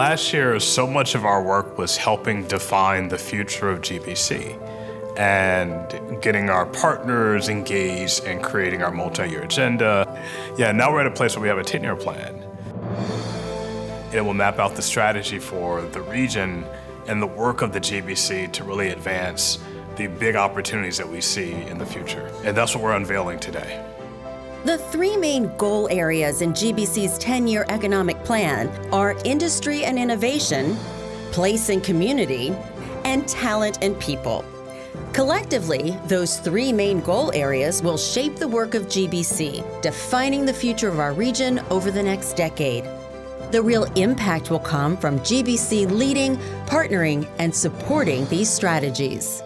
Last year, so much of our work was helping define the future of GBC and getting our partners engaged and creating our multi-year agenda. Yeah, now we're at a place where we have a 10-year plan. It will map out the strategy for the region and the work of the GBC to really advance the big opportunities that we see in the future. And that's what we're unveiling today. The three main goal areas in GBC's 10-year economic plan are industry and innovation, place and community, and talent and people. Collectively, those three main goal areas will shape the work of GBC, defining the future of our region over the next decade. The real impact will come from GBC leading, partnering, and supporting these strategies.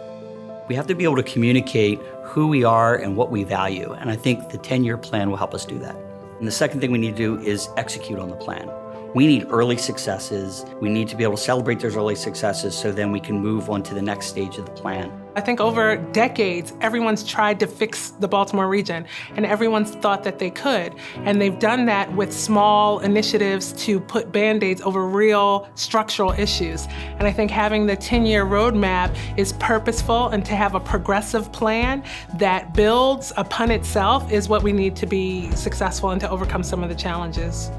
We have to be able to communicate who we are and what we value, and I think the 10-year plan will help us do that. And the second thing we need to do is execute on the plan. We need early successes. We need to be able to celebrate those early successes so then we can move on to the next stage of the plan. I think over decades, everyone's tried to fix the Baltimore region, and everyone's thought that they could. And they've done that with small initiatives to put Band-Aids over real structural issues. And I think having the 10-year roadmap is purposeful, and to have a progressive plan that builds upon itself is what we need to be successful and to overcome some of the challenges.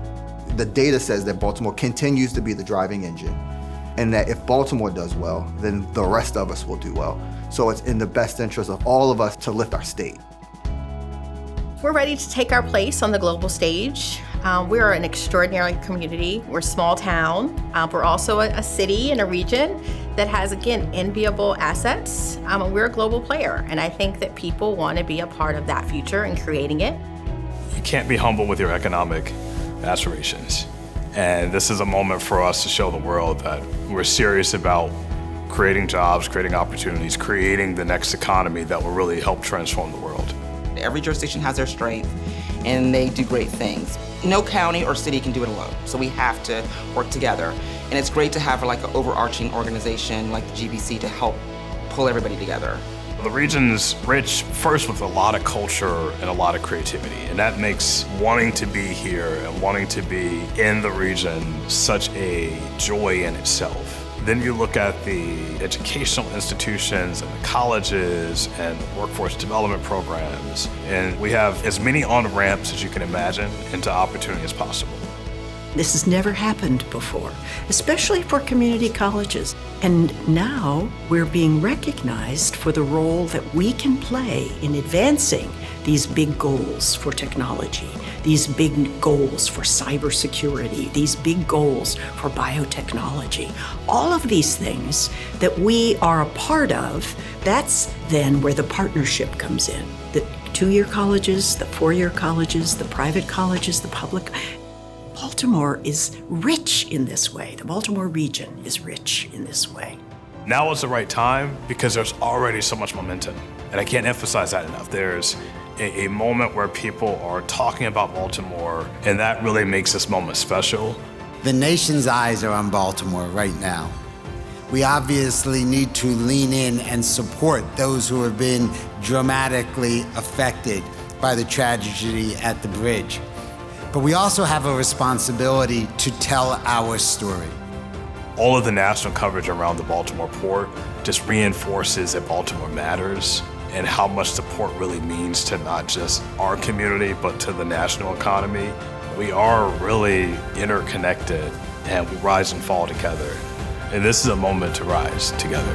The data says that Baltimore continues to be the driving engine, and that if Baltimore does well, then the rest of us will do well. So it's in the best interest of all of us to lift our state. We're ready to take our place on the global stage. We're an extraordinary community. We're a small town. We're also a city and a region that has, again, enviable assets. We're a global player, and I think that people want to be a part of that future and creating it. You can't be humble with your economic aspirations. And this is a moment for us to show the world that we're serious about creating jobs, creating opportunities, creating the next economy that will really help transform the world. Every jurisdiction has their strength, and they do great things. No county or city can do it alone, so we have to work together. And it's great to have like an overarching organization like the GBC to help pull everybody together. The region's rich first with a lot of culture and a lot of creativity, and that makes wanting to be here and wanting to be in the region such a joy in itself. Then you look at the educational institutions and the colleges and the workforce development programs, and we have as many on-ramps as you can imagine into opportunity as possible. This has never happened before, especially for community colleges. And now we're being recognized for the role that we can play in advancing these big goals for technology, these big goals for cybersecurity, these big goals for biotechnology. All of these things that we are a part of, that's then where the partnership comes in. The two-year colleges, the four-year colleges, the private colleges, the public. Baltimore is rich in this way. The Baltimore region is rich in this way. Now is the right time because there's already so much momentum. And I can't emphasize that enough. There's a moment where people are talking about Baltimore, and that really makes this moment special. The nation's eyes are on Baltimore right now. We obviously need to lean in and support those who have been dramatically affected by the tragedy at the bridge. But we also have a responsibility to tell our story. All of the national coverage around the Baltimore port just reinforces that Baltimore matters and how much the port really means to not just our community, but to the national economy. We are really interconnected, and we rise and fall together. And this is a moment to rise together.